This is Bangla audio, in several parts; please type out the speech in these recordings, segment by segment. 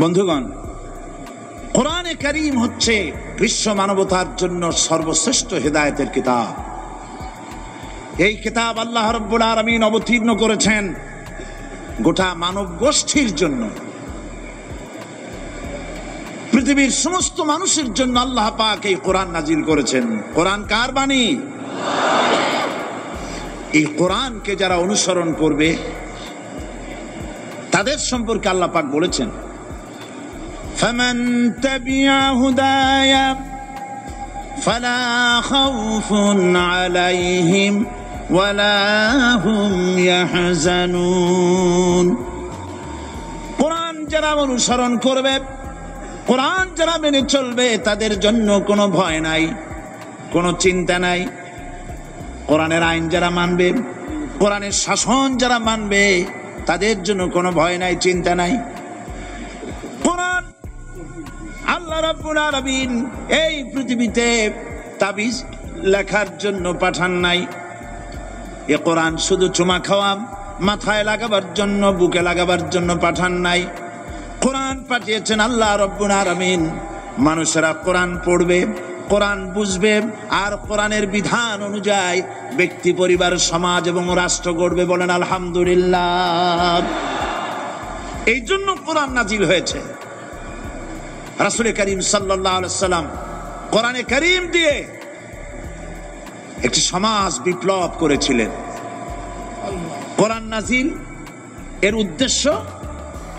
বন্ধুগণ, কোরআনে কারীম হচ্ছে বিশ্ব মানবতার জন্য সর্বশ্রেষ্ঠ হেদায়েতের কিতাব। এই কিতাব আল্লাহ রাব্বুল আলামিন অবতীর্ণ করেছেন গোটা মানব গোষ্ঠীর জন্য, পৃথিবীর সমস্ত মানুষের জন্য আল্লাহ পাক এই কোরআন নাজিল করেছেন। কোরআন কার বাণী? এই কোরআনকে যারা অনুসরণ করবে তাদের সম্পর্কে আল্লাহ পাক বলেছেন, ফামান তাবিআ হুদায়া ফালা খাউফুন আলাইহিম ওয়ালা হুম ইয়াহজানুন। কোরআন যারা অনুসরণ করবে, কোরআন যারা মেনে চলবে, তাদের জন্য কোনো ভয় নাই, কোনো চিন্তা নাই। কোরআনের আইন যারা মানবে, কোরআনের শাসন যারা মানবে, তাদের জন্য কোনো ভয় নাই, চিন্তা নাই। কোরআন আল্লাহ রাব্বুল আলামিন এই পৃথিবীতে তাবিজ লেখার জন্য পাঠান নাই। এ কোরআন শুধু চুমা খাওয়া, মাথায় লাগাবার জন্য, বুকে লাগাবার জন্য পাঠান নাই। কোরআন পাঠিয়েছেন আল্লাহ রাব্বুল আলামিন মানুষেরা কোরআন পড়বে, কোরআন বুঝবে, আর কোরআনের বিধান অনুযায়ী ব্যক্তি, পরিবার, সমাজ এবং রাষ্ট্র গড়বে। বলেন আলহামদুলিল্লাহ। এই জন্য কোরআন নাজিল হয়েছে। রাসূল করিম সাল্লাল্লাহু আলাইহি ওয়াসাল্লাম কোরআনে কারীম দিয়ে একটি সমাজ বিপ্লব করেছিলেন। কোরআন নাজিল এর উদ্দেশ্য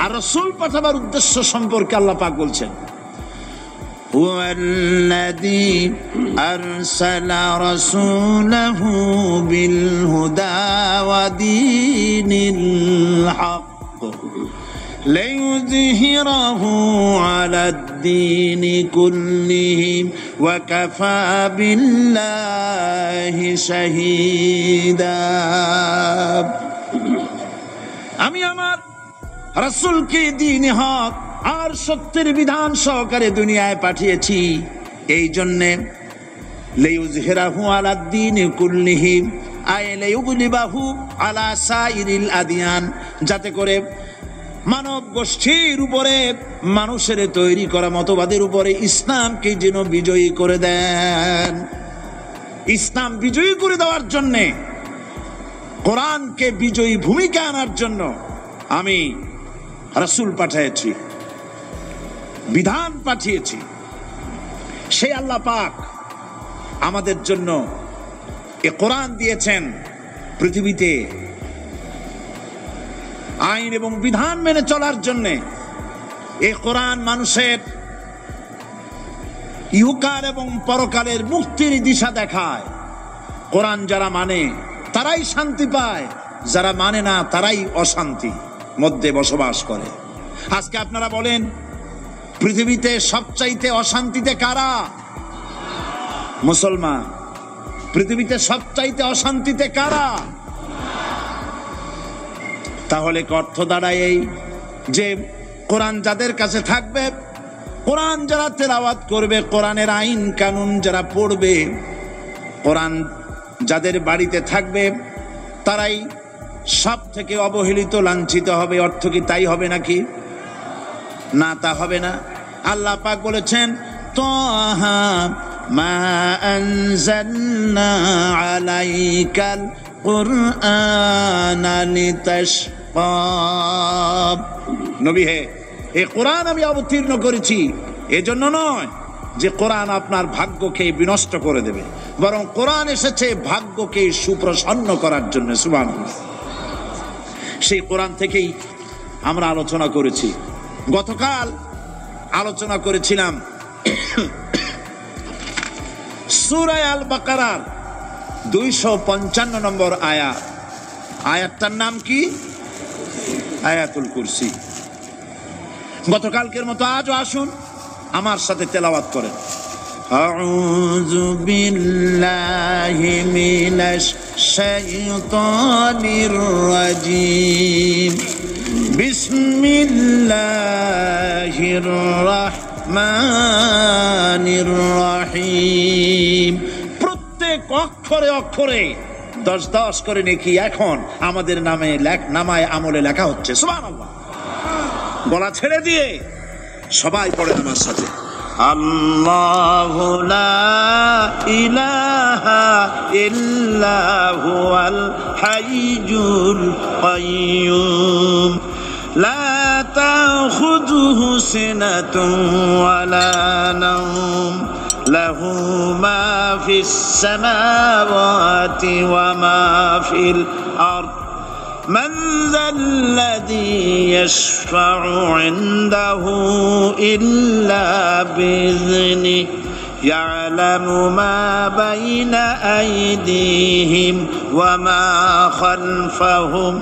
আর রাসূল পাঠাবার উদ্দেশ্য সম্পর্কে আল্লাহ পাক বলছেন, হুয়াল্লাযী আরসালা রাসূলাহু বিল হুদা ওয়া দীনিল হক লিইয়ুযহিরাহু আলাদ-দীনি কুল্লিহি ওয়া কাফা বিল্লাহি শাহীদা। আমি আমার রাসূলকে দ্বীনে হক আর সত্যের বিধান সহকারে দুনিয়ায় পাঠিয়েছি, এই জন্যে লিইয়ুযহিরাহু আলাদ-দীনি কুল্লিহি আই লিইয়ুগলিবাহু আলা সাইরিল আদিয়ান, যাতে করে মানব গোষ্ঠীর উপরে, মানুষের তৈরি করা মতবাদের উপরে ইসলামকে যেন বিজয়ী করে দেন। ইসলাম বিজয়ী করে দেওয়ার জন্যে, কোরআনকে বিজয়ী ভূমিকা আনার জন্য আমি রাসূল পাঠিয়েছি, বিধান পাঠিয়েছি। সেই আল্লাহ পাক আমাদের জন্য এ কোরআন দিয়েছেন পৃথিবীতে আইন এবং বিধান মেনে চলার জন্য। এই কোরআন মানুষের ইহকাল এবং পরকালের মুক্তির দিশা দেখায়। কোরআন যারা মানে তারাই শান্তি পায়, যারা মানে না তারাই অশান্তি মধ্যে বসবাস করে। আজকে আপনারা বলেন, পৃথিবীতে সবচাইতে অশান্তিতে কারা? মুসলমান। পৃথিবীতে সবচাইতে অশান্তিতে কারা? তাহলে অর্থ দাঁড়ায় এই যে কোরআন যাদের কাছে থাকবে, কোরআন যারা তেলাওয়াত করবে, কোরআনের আইন কানুন যারা পড়বে, কোরআন যাদের বাড়িতে থাকবে, তারাই সব থেকে অবহেলিত, লাঞ্ছিত হবে। অর্থ কি তাই হবে নাকি? না, তা হবে না। আল্লাহ পাক বলেছেন, তাহা মা আনজালনা আলাইকাল কুরআনা লিতাশকা। নবী হে, এই কোরআন আমি অবতীর্ণ করেছি এজন্য নয় যে কোরআন আপনার ভাগ্যকে বিনষ্ট করে দেবে, বরং কোরআন এসেছে ভাগ্যকে সুপ্রসন্ন করার জন্য। সুবহানাল্লাহ। সেই কোরআন থেকেই আমরা আলোচনা করেছি। গতকাল আলোচনা করেছিলাম সূরা আল বাকারার 255 নম্বর আয়াত। আয়াতটার নাম কি? আয়াতুল কুরসি। গতকালকের মতো আজও আসুন আমার সাথে তেলাওয়াত করেন। আউযু বিল্লাহি মিনাশ শাইতানির রাজিম। বিসমিল্লাহির রাহমানির রাহিম। প্রত্যেক অক্ষরে অক্ষরে 10-10 করে নেকি এখন আমাদের নামায় আমলে লেখা হচ্ছে। সুবহানাল্লাহ। গলা ছেড়ে দিয়ে সবাই পড়েন আমার সাথে, আল্লাহু লা ইলাহা ইল্লা হুয়াল হাইয়ুল কাইয়্যুম লা তাখুযুহু সিনাতুন ওয়ালা নাওম লাহু মা ফিস সামাওয়াতি ওয়া মা ফিল আরদ من ذا الذي يشفع عنده إلا بإذنه يعلم ما بين أيديهم وما خلفهم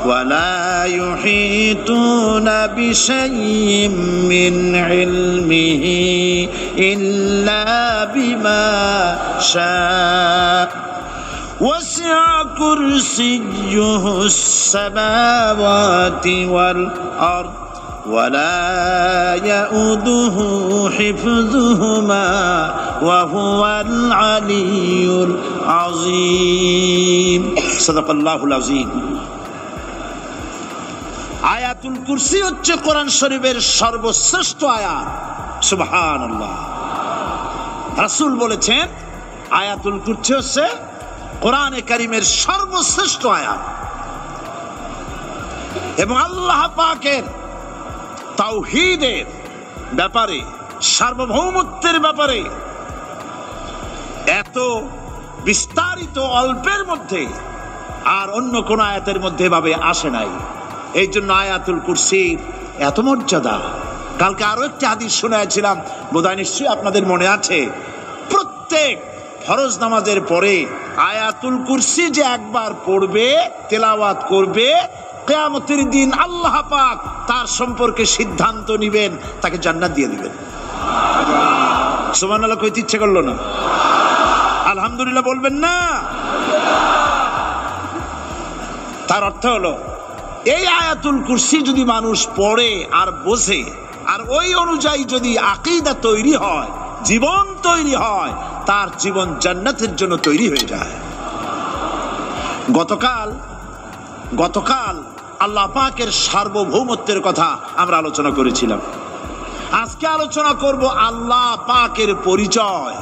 ولا يحيطون بشيء من علمه إلا بما شاء وسع كرسيه السماوات والأرض ولا يؤوده حفظهما وهو العلي العظيم صدق الله العظيم আয়াতুল কুরসি হচ্ছে কোরআন শরীফের সর্বশ্রেষ্ঠ আয়াত। সুবহানাল্লাহ। রাসূল বলেছেন আয়াতুল কুরসি হচ্ছে কোরআনে কারীমের সর্বশ্রেষ্ঠ আয়াত এবং আল্লাহ পাকের তাওহীদের ব্যাপারে, সার্বভৌমত্বের ব্যাপারে এত বিস্তারিত অল্পের মধ্যে আর অন্য কোন আয়াতের মধ্যে ভাবে আসে নাই। এই জন্য আয়াতুল কুরসির এত মর্যাদা। কালকে আরো একটি হাদিস শোনাচ্ছিলাম, বোধহয় নিশ্চয়ই আপনাদের মনে আছে, প্রত্যেক ফরজ নামাজের পরে আয়াতুল কুরসি যে একবার পড়বে, তেলাওয়াত করবে, কিয়ামতের দিন আল্লাহ পাক তার সম্পর্কে সিদ্ধান্ত নেবেন, তাকে জান্নাত দিয়ে দিবেন। সুবহানাল্লাহ কইতে ইচ্ছে করলো না? আলহামদুলিল্লাহ বলবেন না? তার অর্থ হলো এই আয়াতুল কুরসি যদি মানুষ পড়ে আর বোঝে আর ওই অনুযায়ী যদি আকীদা তৈরি হয়, জীবন তৈরি হয়, তার জীবন জান্নাতের জন্য তৈরি হয়ে যায়। গতকাল আল্লাহ পাকের সার্বভৌমত্বের কথা আমরা আলোচনা করেছিলাম। আজকে আলোচনা করব আল্লাহ পাকের পরিচয়।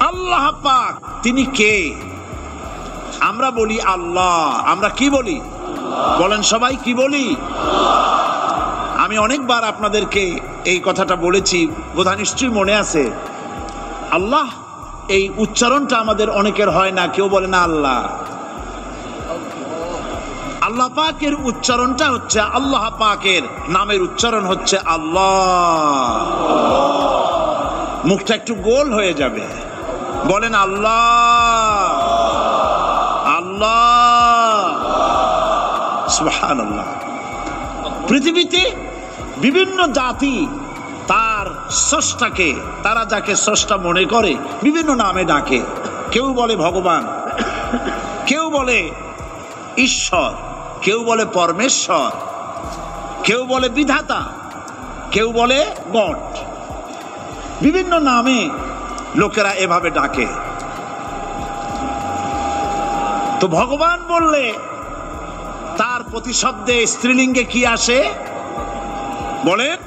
আল্লাহ পাক তিনি কে? আমরা বলি আল্লাহ। আমরা কি বলি? বলেন সবাই, কি বলি? আমি অনেকবার আপনাদেরকে এই কথাটা বলেছি, বোধহয় নিশ্চয়ই মনে আছে। আল্লাহ এই উচ্চারণটা আমাদের অনেকের হয় না, কেউ বলে না আল্লাহ। আল্লাহ পাকের উচ্চারণটা হচ্ছে, আল্লাহ পাকের নামের উচ্চারণ হচ্ছে আল্লাহ। মুখটা একটু গোল হয়ে যাবে, বলেন আল্লাহ আল্লাহ। সুবহানাল্লাহ। পৃথিবীতে বিভিন্ন জাতি তার স্রষ্টাকে, তারা যাকে স্রষ্টা মনে করে, বিভিন্ন নামে ডাকে। কেউ বলে ভগবান, কেউ বলে ঈশ্বর, কেউ বলে পরমেশ্বর, কেউ বলে বিধাতা, কেউ বলে গড। বিভিন্ন নামে লোকেরা এভাবে ডাকে। তো ভগবান বললে তার প্রতিশব্দে স্ত্রীলিঙ্গে কি আসে? বলেন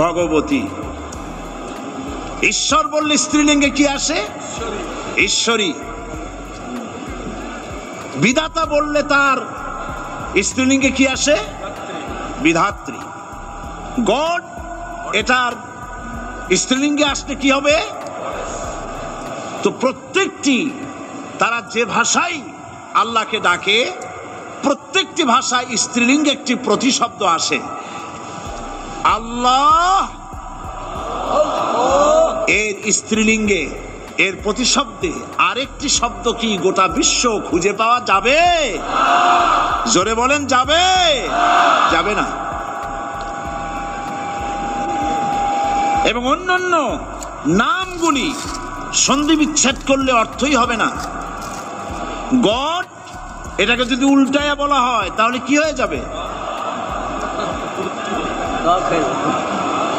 ভগবতী। ঈশ্বর বললে স্ত্রীলিঙ্গে কি আসে? ঈশ্বরী। বিধাতা বললে তার স্ত্রীলিঙ্গে কি আসে? বিধাত্রী। গড, এটার স্ত্রীলিঙ্গে আসলে কি হবে? তো প্রত্যেকটি, তারা যে ভাষায় আল্লাহকে ডাকে, প্রত্যেকটি ভাষায় স্ত্রীলিঙ্গে একটি প্রতিশব্দ আসে। আল্লাহ এর স্ত্রীলিঙ্গে, এর প্রতিশব্দে আরেকটি শব্দ কি গোটা বিশ্ব খুঁজে পাওয়া যাবে? জোরে বলেন, যাবে? যাবে না। এবং অন্যান্য নামগুলি সন্ধি বিচ্ছেদ করলে অর্থই হবে না। গড, এটাকে যদি উল্টায়া বলা হয় তাহলে কি হয়ে যাবে?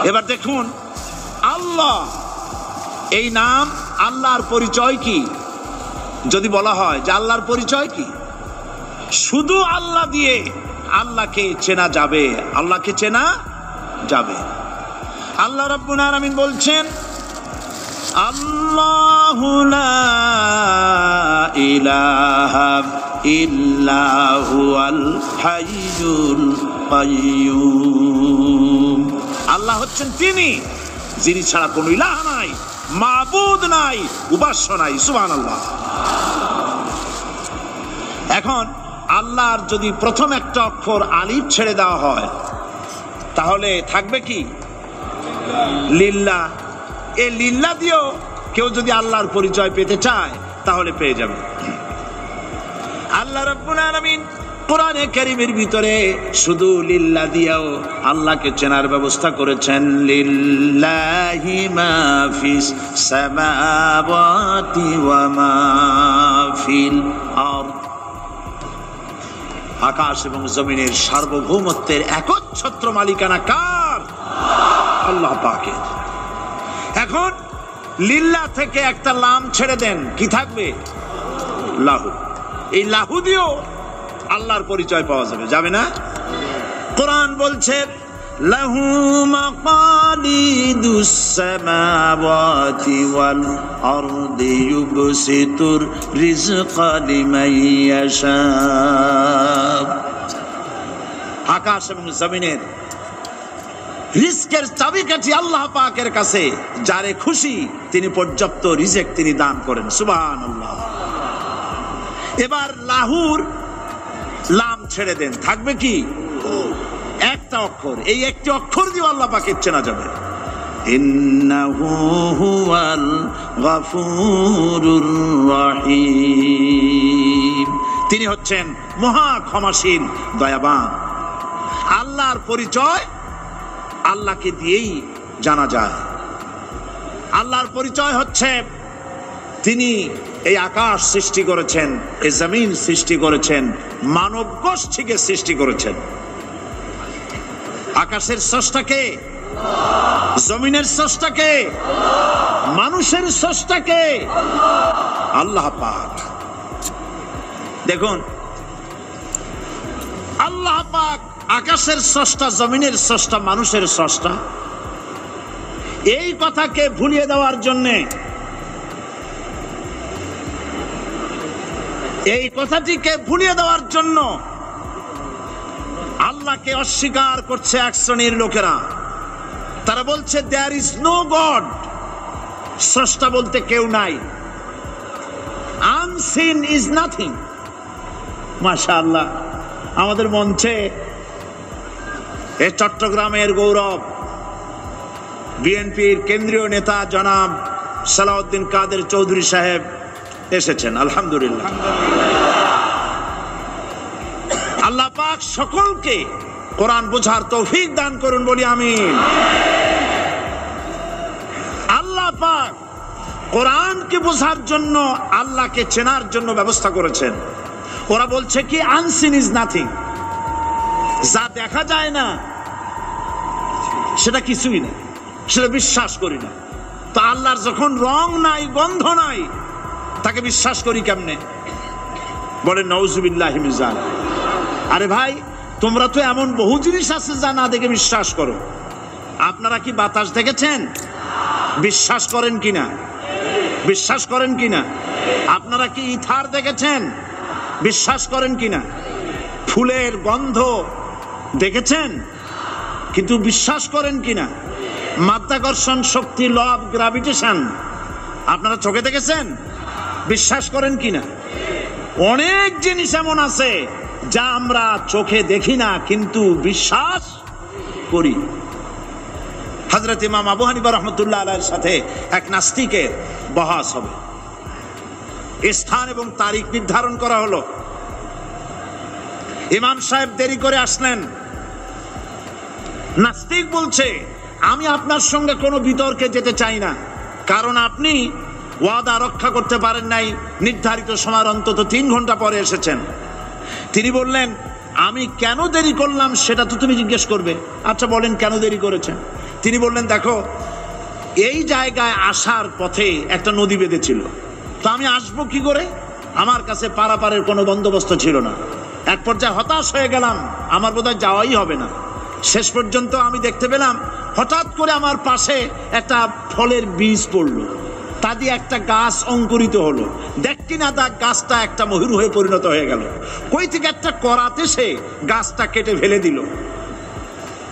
এবার দেখুন, আল্লাহ এই নাম, আল্লাহর পরিচয় কি? যদি বলা হয় যে আল্লাহর পরিচয় কি, শুধু আল্লাহ দিয়ে আল্লাহকে চেনা যাবে, আল্লাহকে চেনা যাবে। আল্লাহ রাব্বুল আলামিন বলছেন, আল্লাহু লা ইলাহা ইল্লা হুয়াল হাইয়ুল কাইয়্যুম। আল্লাহ হচ্ছেন তিনি যিনি ছাড়া কোনো ইলাহ নাই, মাবুদ নাই, উপাস্য নাই। সুবহানাল্লাহ। এখন আল্লাহর যদি প্রথম একটা অক্ষর আলিফ ছেড়ে দেওয়া হয় তাহলে থাকবে কি? লিল্লাহ। এই লিল্লাহ দিয়েও কেউ যদি আল্লাহর পরিচয় পেতে চায় তাহলে পেয়ে যাবে। আল্লাহ রাব্বুল আলামিন কোরআনে কারীমের ভিতরে শুধু লিল্লাহ দিয়েও আল্লাহকে চেনার ব্যবস্থা করেছেন। লিল্লাহি মা ফিস সামাওয়াতি ওয়া মা ফিল আরদ। আকাশ এবং জমিনের সার্বভৌমত্বের একচ্ছত্র মালিকানা কার? আল্লাহ পাকের। এখন লিল্লাহ থেকে একটা লাম ছেড়ে দেন, কি থাকবে? লাহু। এই লাহু দিয়েও আল্লাহর পরিচয় পাওয়া যাবে, যাবে না? কোরআন বলছে, লাহু মাকালিদুস সামাওয়াতি ওয়াল আরদি ইউবসিতুর রিজকা লিমান ইয়াশা। আকাশ এবং জমিনের রিজকের চাবিকাঠি আল্লাহ পাকের কাছে, যারে খুশি তিনি পর্যাপ্ত রিজেক তিনি দান করেন। সুবহানাল্লাহ। এবার লাহুর লাম ছেড়ে দেন, থাকবে কি? একটা অক্ষর। এই একটি অক্ষর দিয়ে আল্লাহ পাকে চেনা যাবে। ইন্নাহু হুয়াল গফুরুর রহিম। তিনি হচ্ছেন মহা ক্ষমাশীল, দয়াবান। আল্লাহর পরিচয় আল্লাহকে দিয়েই জানা যায়। আল্লাহর পরিচয় হচ্ছে তিনি এই আকাশ সৃষ্টি করেছেন, এই জমিন সৃষ্টি করেছেন, মানব গোষ্ঠীকে সৃষ্টি করেছেন। আকাশের স্রষ্টাকে, জমিনের স্রষ্টাকে, মানুষের স্রষ্টাকে আল্লাহ পাক। দেখুন, আল্লাহ পাক আকাশের স্রষ্টা, জমিনের স্রষ্টা, মানুষের স্রষ্টা। এই কথাকে ভুলিয়ে দেওয়ার জন্য, এই কথাটিকে ভুলিয়ে দেওয়ার জন্য আল্লাহকে অস্বীকার করছে এক শ্রেণীর লোকেরা। তারা বলছে দেয়ার ইজ নো গড, স্রষ্টা বলতে কেউ নাই, আনসিন ইজ নাথিং। মাশাআল্লাহ, আমাদের মঞ্চে এই চট্টগ্রামের গৌরব বিএনপির কেন্দ্রীয় নেতা জনাব সালাউদ্দিন কাদের চৌধুরী সাহেব এসেছেন। আলহামদুলিল্লাহ। আল্লাহ পাক সকলকে কোরআন বোঝার তৌফিক দান করুন, বলি আমিন। আল্লাহ পাক কোরআনকে বোঝার জন্য, আল্লাহকে চেনার জন্য ব্যবস্থা করেছেন। ওরা বলছে কি আনসিন ইজ নাথিং, যা দেখা যায় না সেটা কিছুই না, সেটা বিশ্বাস করি না। তো আল্লাহর যখন রং নাই, গন্ধ নাই, তাকে বিশ্বাস করি কেমনে? বলে নাউজুবিল্লাহি মিন যালিক। আরে ভাই, তোমরা তো এমন বহু জিনিস আছে যা না দেখে বিশ্বাস করো। আপনারা কি বাতাস দেখেছেন? বিশ্বাস করেন কিনা? বিশ্বাস করেন কিনা? আপনারা কি ইথার দেখেছেন? বিশ্বাস করেন কিনা? ফুলের গন্ধ দেখেছেন কিন্তু বিশ্বাস করেন কিনা? মাধ্যাকর্ষণ শক্তি, ল অফ গ্রাভিটেশন আপনারা চোখে দেখেছেন? বিশ্বাস করেন কিনা? অনেক জিনিস এমন আছে যা আমরা চোখে দেখি না কিন্তু বিশ্বাস করি। হযরত ইমাম আবু হানিফা রাহমাতুল্লাহ আলাইহির সাথে এক নাস্তিকের বহস হবে। স্থান এবং তারিখ নির্ধারণ করা হলো। ইমাম সাহেব দেরি করে আসলেন। নাস্তিক বলছে, আমি আপনার সঙ্গে কোনো বিতর্কে যেতে চাই না, কারণ আপনি ওয়াদা রক্ষা করতে পারেন নাই, নির্ধারিত সময়ের অন্তত 3 ঘন্টা পরে এসেছেন। তিনি বললেন, আমি কেন দেরি করলাম সেটা তো তুমি জিজ্ঞেস করবে। আচ্ছা বলেন কেন দেরি করেছেন? তিনি বললেন, দেখো, এই জায়গায় আসার পথে একটা নদী বেঁধেছিল, তো আমি আসবো কি করে? আমার কাছে পারাপারের কোনো বন্দোবস্ত ছিল না। এক পর্যায়ে হতাশ হয়ে গেলাম, আমার বোধহয় যাওয়াই হবে না। শেষ পর্যন্ত আমি দেখতে পেলাম হঠাৎ করে আমার পাশে একটা ফলের বীজ পড়লো, তা দিয়ে একটা গাছ অঙ্কুরিত হলো। দেখছি না তা গাছটা একটা ময়ূর হয়ে পরিণত হয়ে গেল। কই থেকে একটা করাতে সে গাছটা কেটে ফেলে দিল।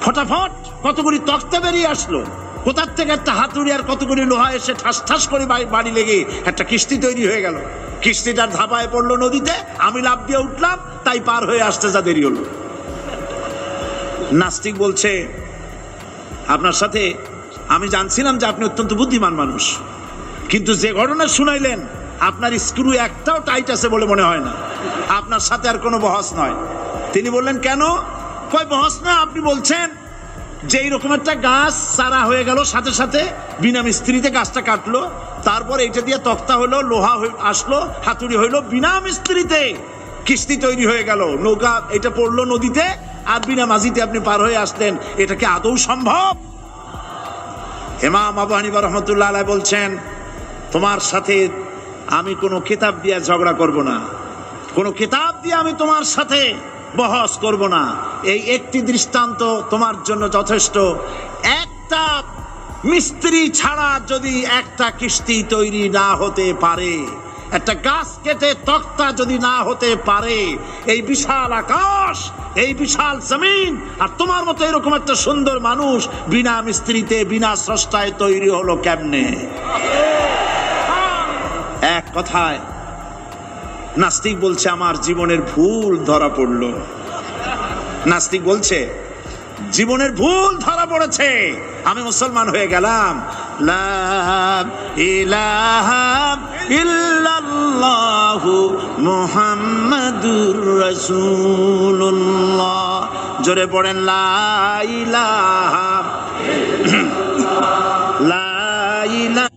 ফটাফট কতগুলি তক্তা বেরিয়ে আসলো, কোথার থেকে একটা হাতুড়ি আর কতগুলি লোহা এসে ঠাস ঠাস করে বাড়ি লেগে একটা কিস্তি তৈরি হয়ে গেল। কিস্তিটার ধাপায় পড়লো নদীতে, আমি লাফ দিয়ে উঠলাম, তাই পার হয়ে আসতে যা দেরি হলো। নাস্তিক বলছে, আপনার সাথে আমি জানছিলাম যে আপনি অত্যন্ত বুদ্ধিমান মানুষ, কিন্তু যে ঘটনা শুনাইলেন আপনার স্ক্রু একটাও টাইট আছে বলে মনে হয় না, আপনার সাথে আর কোনো বহস নয়। তিনি বললেন, কেন? কয় বহস না, আপনি বলছেন যে এইরকম একটা গাছ চারা হয়ে গেল, সাথে সাথে বিনা মিস্ত্রিতে গাছটা কাটলো, তারপর এটা দিয়ে তক্তা হলো, লোহা আসলো, হাতুড়ি হইলো, বিনা মিস্ত্রিতে কিস্তি তৈরি হয়ে গেল, নৌকা এটা পড়লো নদীতে, আর বিনা মাঝিতে আপনি পার হয়ে আসলেন। এটা কি আদৌ সম্ভব? ইমাম আবু হানিফা রাহমাতুল্লাহ আলাইহি বলছেন, তোমার সাথে আমি কোনো কিতাব দিয়ে ঝগড়া করব না, কোনো কিতাব দিয়ে আমি তোমার সাথে বহস করব না। এই একটি দৃষ্টান্ত তোমার জন্য যথেষ্ট। একটা মিস্ত্রি ছাড়া যদি একটা কিস্তি তৈরি না হতে পারে, একটা গাছ কেটে তক্তা যদি না হতে পারে, এই বিশাল আকাশ, এই বিশাল জমিন, আর তোমার মতো এরকম একটা সুন্দর মানুষ বিনা মিস্ত্রিতে বিনা স্রষ্টায় তৈরি হলো কেমনে? এক কথায় নাস্তিক বলছে, আমার জীবনের ভুল ধরা পড়লো। নাস্তিক বলছে, জীবনের ভুল ধরা পড়েছে, আমি মুসলমান হয়ে গেলাম। লা ইলাহা ইল্লাল্লাহু মুহাম্মাদুর রাসূলুল্লাহ। জোরে পড়েন, লা ইলাহা লা ইলাহা